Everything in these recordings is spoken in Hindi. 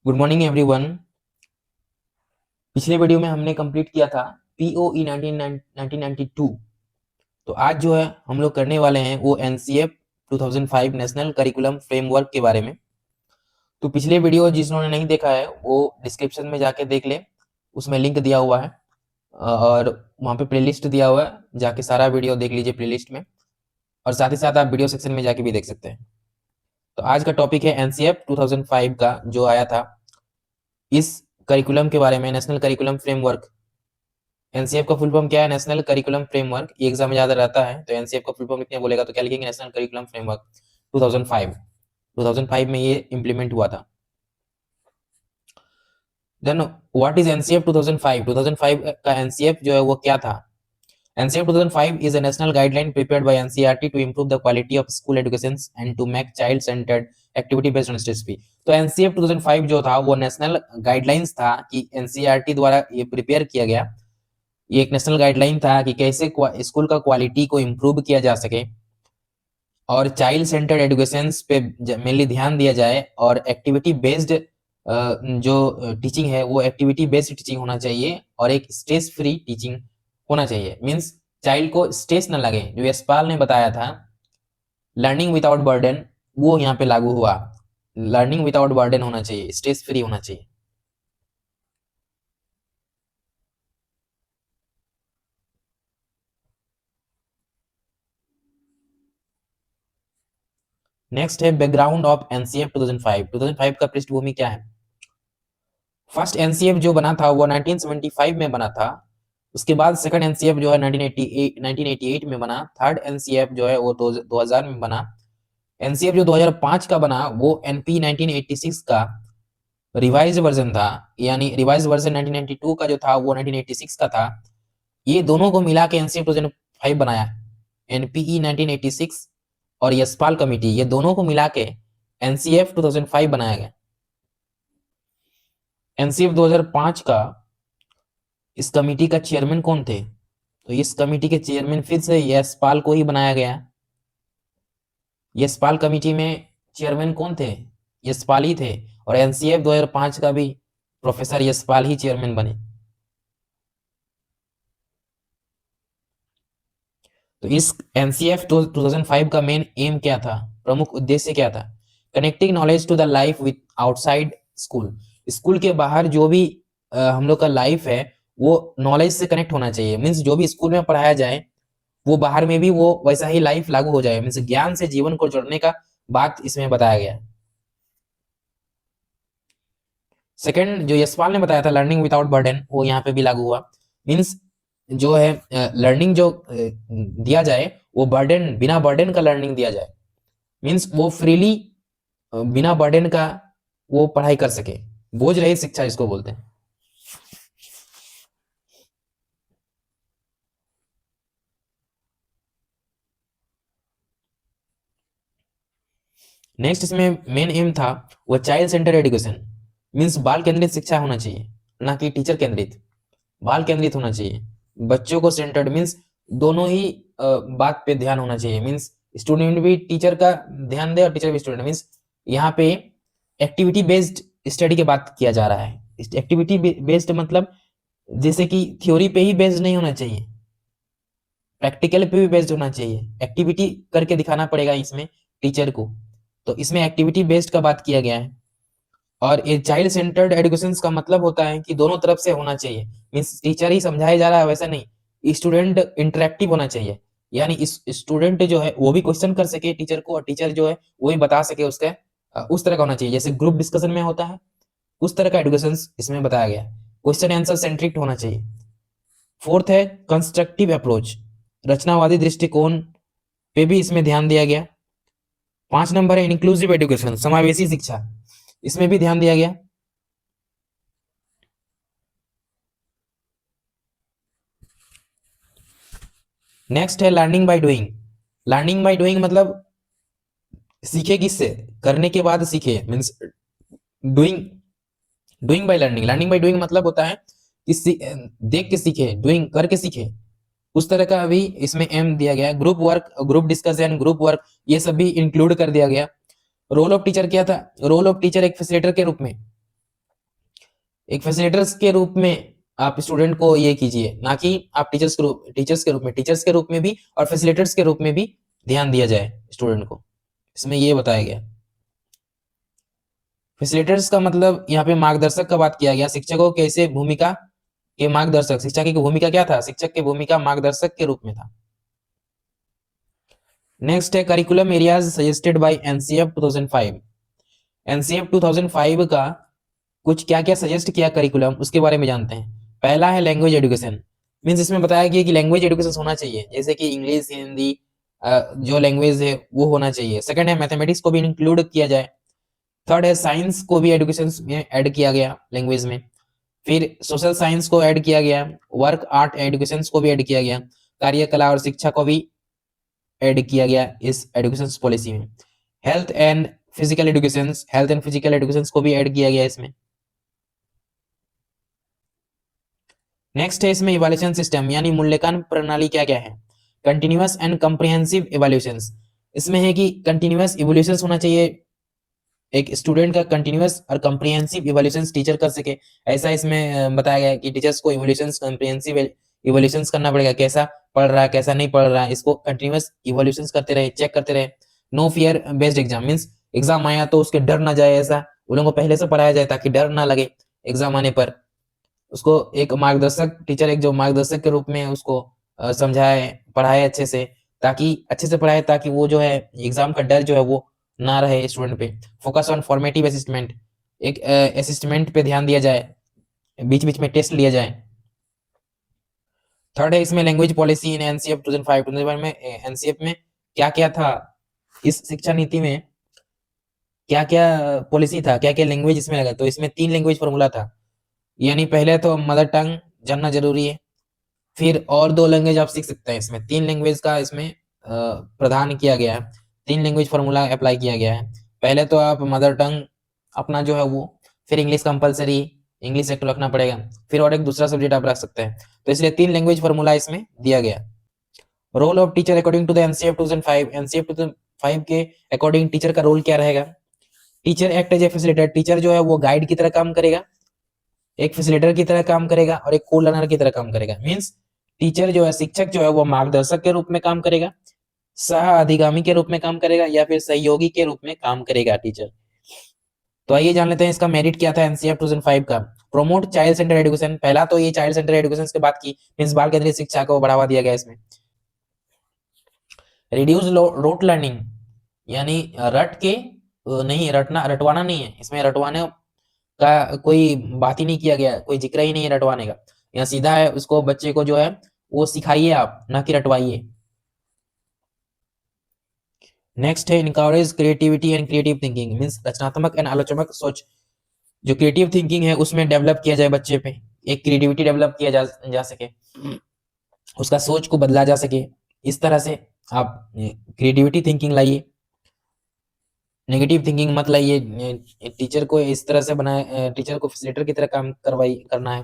Good morning everyone. पिछले वीडियो में हमने कंप्लीट किया था पीओई 1992। तो आज जो है हम लोग करने वाले हैं वो एनसीएफ 2005 नेशनल करिकुलम फ्रेमवर्क के बारे में। तो पिछले वीडियो जिन्होंने नहीं देखा है वो डिस्क्रिप्शन में जाके देख ले, उसमें लिंक दिया हुआ है और वहाँ पे प्लेलिस्ट दिया हुआ है, जाके सारा वीडियो देख लीजिए प्लेलिस्ट में। और साथ ही साथ आप वीडियो सेक्शन में जाके भी देख सकते हैं। तो आज का टॉपिक है एनसीएफ 2005 का जो आया था, इस करिकुलम के बारे में, नेशनल करिकुलम फ्रेमवर्क। एनसीएफ का फुल फॉर्म क्या है? National curriculum framework. ये एग्जाम में ज्यादा रहता है, तो एनसीएफ का फुल फॉर्म लिखने बोलेगा तो क्या लिखेंगे? National curriculum framework 2005। 2005 में ये इंप्लीमेंट हुआ था। Then what is NCF 2005? 2005 का एनसीएफ जो है वो क्या था? NCF 2005 is a national guideline prepared by NCERT to improve the quality of school education and to make child-centered activity based on stress free। तो एनसीएफ 2005 जो था वो नेशनल गाइडलाइंस था कि एनसीईआरटी द्वारा ये प्रिपेयर किया गया। ये एक नेशनल गाइडलाइन था कि कैसे स्कूल का क्वालिटी को इम्प्रूव किया जा सके और चाइल्ड सेंटर्ड एजुकेशन पे मेनली ध्यान दिया जाए और एक्टिविटी बेस्ड जो टीचिंग है वो एक्टिविटी बेस्ड टीचिंग होना चाहिए और एक स्ट्रेस फ्री टीचिंग होना चाहिए। मीन्स चाइल्ड को स्ट्रेस न लगे। जो यशपाल ने बताया था लर्निंग विदाउट बर्डन, वो यहाँ पे लागू हुआ। लर्निंग विदाउट बर्डन होना चाहिए, स्ट्रेस फ्री होना चाहिए। नेक्स्ट है बैकग्राउंड ऑफ एनसीएफ 2005। 2005 का पृष्ठभूमि क्या है? फर्स्ट एनसीएफ जो बना था वो 1975 में बना था। उसके बाद सेकंड एनसीएफ जो है 1988 में बना। थर्ड एनसीएफ जो है वो 2000 में बना। एनसीएफ जो 2005 का बना वो एनपी 1986 का रिवाइज वर्जन था, यानी रिवाइज वर्जन 1992 का जो था वो 1986 का था। ये दोनों को मिला के एनसीएफ 2005 बनाया। एनपीई 1986 और यशपाल कमेटी, ये दोनों को मिला के एनसीएफ 2005 बनाया गया। एनसीएफ 2005 का इस कमेटी का चेयरमैन कौन थे? तो इस कमेटी के चेयरमैन फिर से यशपाल को ही बनाया गया। यशपाल कमेटी में चेयरमैन कौन थे? यशपाल ही थे। और एनसीएफ 2005 का भी प्रोफेसर यशपाल ही चेयरमैन बने। तो इस एनसीएफ 2005 का मेन एम क्या था? प्रमुख उद्देश्य क्या था? Connecting knowledge to the life with outside school. School के बाहर जो भी हम लोग का लाइफ है वो नॉलेज से कनेक्ट होना चाहिए। मीन्स जो भी स्कूल में पढ़ाया जाए वो बाहर में भी वो वैसा ही लाइफ लागू हो जाए। मीन्स ज्ञान से जीवन को जोड़ने का बात इसमें बताया गया। सेकंड जो यशपाल ने बताया था लर्निंग विदाउट बर्डन, वो यहाँ पे भी लागू हुआ। मीन्स जो है लर्निंग जो दिया जाए वो बर्डन, बिना बर्डन का लर्निंग दिया जाए। मीन्स वो फ्रीली बिना बर्डन का वो पढ़ाई कर सके। बोझ रहित शिक्षा इसको बोलते हैं। नेक्स्ट इसमें मेन एम था वो चाइल्ड सेंटर एजुकेशन। मीन्स बाल केंद्रित शिक्षा होना चाहिए, ना कि टीचर केंद्रित। बाल केंद्रित होना चाहिए, बच्चों को सेंटर्ड। मीन्स दोनों ही बात पे ध्यान होना चाहिए। मीन्स स्टूडेंट भी टीचर का ध्यान दे और टीचर भी स्टूडेंट। मीन्स यहाँ पे एक्टिविटी बेस्ड स्टडी की बात किया जा रहा है। एक्टिविटी बेस्ड मतलब जैसे कि थ्योरी पे ही बेस्ड नहीं होना चाहिए, प्रैक्टिकल पे भी बेस्ड होना चाहिए। एक्टिविटी करके दिखाना पड़ेगा इसमें टीचर को। तो इसमें एक्टिविटी बेस्ड का बात किया गया है। और ये चाइल्ड सेंटर्ड एजुकेशन का मतलब होता है कि दोनों तरफ से होना चाहिए। मीन्स टीचर ही समझाया जा रहा है वैसा नहीं, स्टूडेंट इंटरेक्टिव होना चाहिए। यानी इस स्टूडेंट जो है वो भी क्वेश्चन कर सके टीचर को और टीचर जो है वो भी बता सके उसका। उस तरह का होना चाहिए जैसे ग्रुप डिस्कशन में होता है, उस तरह का एजुकेशन इसमें बताया गया। क्वेश्चन आंसर सेंट्रिक होना चाहिए। फोर्थ है कंस्ट्रक्टिव अप्रोच, रचनावादी दृष्टिकोण पे भी इसमें ध्यान दिया गया। 5 नंबर है इंक्लूसिव एजुकेशन, समावेशी शिक्षा, इसमें भी ध्यान दिया गया। नेक्स्ट है learning by doing. Learning by doing मतलब सीखे किससे? करने के बाद सीखे। Means doing, doing by learning. Learning by doing मतलब होता है कि देख के सीखे, डूइंग करके सीखे। उस तरह का अभी इसमें एम दिया गया है। Group work, group discussion, group work, ये सब भी इंक्लूड कर दिया गया। रोल ऑफ टीचर क्या था? रोल ऑफ टीचर एक फैसिलिटेटर के रूप में, एक फैसिलिटेटर्स के रूप में आप स्टूडेंट को ये कीजिए, ना कि आप टीचर्स के रूप में भी और फैसिलिटेटर्स के रूप में भी ध्यान दिया जाए स्टूडेंट को, इसमें ये बताया गया। फैसिलिटेटर्स का मतलब यहाँ पे मार्गदर्शक का बात किया गया, शिक्षकों कैसे भूमिका के मार्गदर्शक, शिक्षा की भूमिका क्या था, शिक्षक की भूमिका मार्गदर्शक के रूप में था। नेक्स्ट है curriculum areas suggested by NCF 2005। NCF 2005 का कुछ क्या क्या सजेस्ट किया करिकुलम, उसके बारे में जानते हैं। पहला है लैंग्वेज एजुकेशन, मीन्स इसमें बताया गया कि लैंग्वेज एजुकेशन होना चाहिए, जैसे कि इंग्लिश हिंदी जो लैंग्वेज है वो होना चाहिए। सेकंड है मैथमेटिक्स को भी इंक्लूड किया जाए। थर्ड है साइंस को भी एजुकेशन में ऐड किया गया लैंग्वेज में। फिर सोशल साइंस को ऐड किया गया, वर्क आर्ट एजुकेशन को भी ऐड किया गया, कार्यकला और शिक्षा को भी ऐड किया गया इस एजुकेशन पॉलिसी में। हेल्थ एंड फिजिकल एजुकेशन को भी ऐड किया गया इसमें। नेक्स्ट है इसमें इवैल्यूएशन सिस्टम यानी मूल्यांकन प्रणाली क्या क्या है। कंटिन्यूअस एंड कॉम्प्रिहेंसिव इवैल्यूएशंस, इसमें है कि कंटिन्यूअस इवैल्यूएशंस होना चाहिए, एक स्टूडेंट का कंटिन्यूअस और कॉम्प्रिहेंसिव इवैल्यूएशंस टीचर कर सके, ऐसा इसमें बताया गया है कि टीचर्स को इवैल्यूएशंस कॉम्प्रिहेंसिव इवैल्यूएशंस करना पड़ेगा, कैसा पढ़ रहा है कैसा नहीं पढ़ रहा है, इसको कंटिन्यूअस इवैल्यूएशंस करते रहे, चेक करते रहे। No fear based exam, means exam आया तो उसके डर ना जाए, ऐसा उन लोगों को पहले से पढ़ाया जाए ताकि डर ना लगे एग्जाम आने पर। उसको एक मार्गदर्शक टीचर, एक जो मार्गदर्शक के रूप में उसको समझाए पढ़ाए अच्छे से, ताकि अच्छे से पढ़ाए ताकि वो जो है एग्जाम का डर जो है वो ना रहे स्टूडेंट पे। फोकस ऑन फॉर्मेटिव असिस्टमेंट, एक असिस्टमेंट पे ध्यान दिया जाए, बीच बीच में टेस्ट लिया जाए। थर्ड है इसमें लैंग्वेज पॉलिसी इन एनसीएफ 2005। 2005 में एनसीएफ में क्या क्या था, इस शिक्षा नीति में क्या क्या पॉलिसी था, क्या क्या लैंग्वेज इसमें लगा, तो इसमें 3 लैंग्वेज फॉर्मूला था। यानी पहले तो मदर टंग जानना जरूरी है, फिर और 2 लैंग्वेज आप सीख सकते हैं, इसमें 3 लैंग्वेज का इसमें प्रावधान किया गया है, 3 लैंग्वेज फॉर्मूला अप्लाई किया गया है। पहले तो आप मदर टंग अपना जो है वो, फिर इंग्लिश कंपलसरी, इंग्लिश एक तो रखना पड़ेगा, फिर और एक दूसरा सब्जेक्ट आप रख सकते हैं, तो इसलिए 3 लैंग्वेज फॉर्मूला इसमें दिया गया। Role of teacher according to the NCF 2005, NCF 2005 के अकॉर्डिंग टीचर का रोल क्या रहेगा। Teacher act as a facilitator, teacher जो है वो गाइड की तरह काम करेगा, एक फैसिलिटेटर की तरह काम करेगा और एक को लर्नर की तरह काम करेगा। मींस टीचर जो है, शिक्षक जो है वो मार्गदर्शक के रूप में काम करेगा, सह अधिगामी के रूप में काम करेगा या फिर सहयोगी के रूप में काम करेगा टीचर। तो आइए जान लेते हैं इसका मेरिट क्या था एनसीएफ 2005 का। प्रोमोट चाइल्ड सेंटर एजुकेशन, पहला तो ये चाइल्ड सेंटर एजुकेशन की बात की, मींस बाल केंद्रित शिक्षा को बढ़ावा दिया गया इसमें। रिड्यूस रोट लर्निंग, यानी रट के नहीं, रटवाना नहीं है इसमें, रटवाने का कोई बात ही नहीं किया गया, कोई जिक्र ही नहीं है रटवाने का। यहाँ सीधा है उसको, बच्चे को जो है वो सिखाइए आप, ना कि रटवाइए। नेक्स्ट है encourage creativity and creative thinking, means रचनात्मक एंड आलोचनात्मक सोच, जो क्रिएटिव थिंकिंग है उसमें डेवलप किया जाए बच्चे पे, एक क्रिएटिविटी डेवलप किया जा सके, उसका सोच को बदला जा सके, इस तरह से आप क्रिएटिविटी थिंकिंग लाइए, नेगेटिव थिंकिंग मत लाइए। टीचर को इस तरह से बनाए, टीचर को फैसिलिटेटर की तरह काम करना है।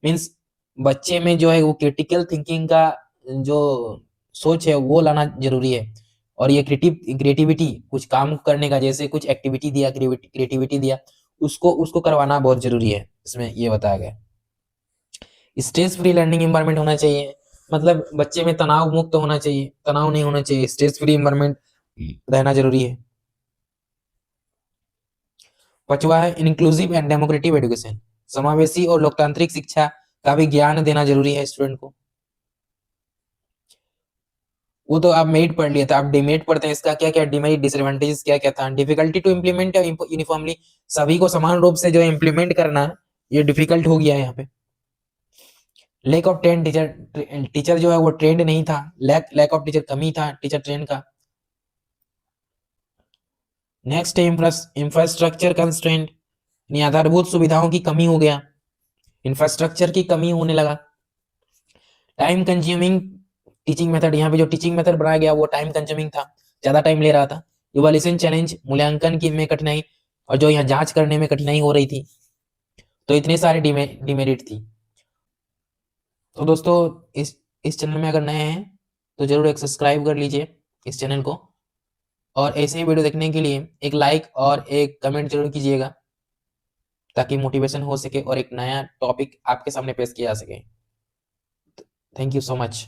मींस बच्चे में जो है वो क्रिटिकल थिंकिंग का जो सोच है वो लाना जरूरी है। और ये क्रिएटिविटी कुछ काम करने का, जैसे कुछ एक्टिविटी दिया, क्रिएटिविटी दिया, उसको उसको करवाना बहुत जरूरी है, इसमें ये बताया गया। स्ट्रेस फ्री लर्निंग एनवायरनमेंट होना चाहिए, मतलब बच्चे में तनाव मुक्त होना चाहिए, तनाव नहीं होना चाहिए, स्ट्रेस फ्री एनवायरनमेंट रहना जरूरी है। 5वां है इंक्लूसिव एंड डेमोक्रेटिक एजुकेशन, समावेशी और लोकतांत्रिक शिक्षा का भी ज्ञान देना जरूरी है स्टूडेंट को। वो तो आप मेरिट पढ़ लिया था, आप डिमेरिट पढ़ते हैं, इसका क्या क्या डिमेरिट डिसएडवांटेजेस क्या क्या था। डिफिकल्टी टू इम्प्लीमेंट यूनिफॉर्मली, सभी को समान रूप से जो इम्प्लीमेंट करना ये डिफिकल्ट हो गया है यहाँ पे। Lack of train teacher, teacher जो है वो ट्रेंड नहीं था, लैक ऑफ टीचर, कमी था टीचर ट्रेन का। नेक्स्ट है इंफ्रास्ट्रक्चर कंस्ट्रेंट, यानी आधारभूत सुविधाओं की कमी हो गया, इंफ्रास्ट्रक्चर की कमी होने लगा। टाइम कंज्यूमिंग टीचिंग मेथड, यहाँ पे जो टीचिंग मेथड बनाया गया वो टाइम कंज्यूमिंग था, ज्यादा टाइम ले रहा था। इवैल्यूएशन चैलेंज, मूल्यांकन की में कठिनाई, और जो यहाँ जांच करने में कठिनाई हो रही थी, तो इतने सारे डिमेरिट थी। तो दोस्तों इस चैनल में अगर नए हैं तो जरूर एक सब्सक्राइब कर लीजिए इस चैनल को, और ऐसे ही वीडियो देखने के लिए एक लाइक और एक कमेंट जरूर कीजिएगा। ताकि मोटिवेशन हो सके और एक नया टॉपिक आपके सामने पेश किया जा सके। Thank you so much.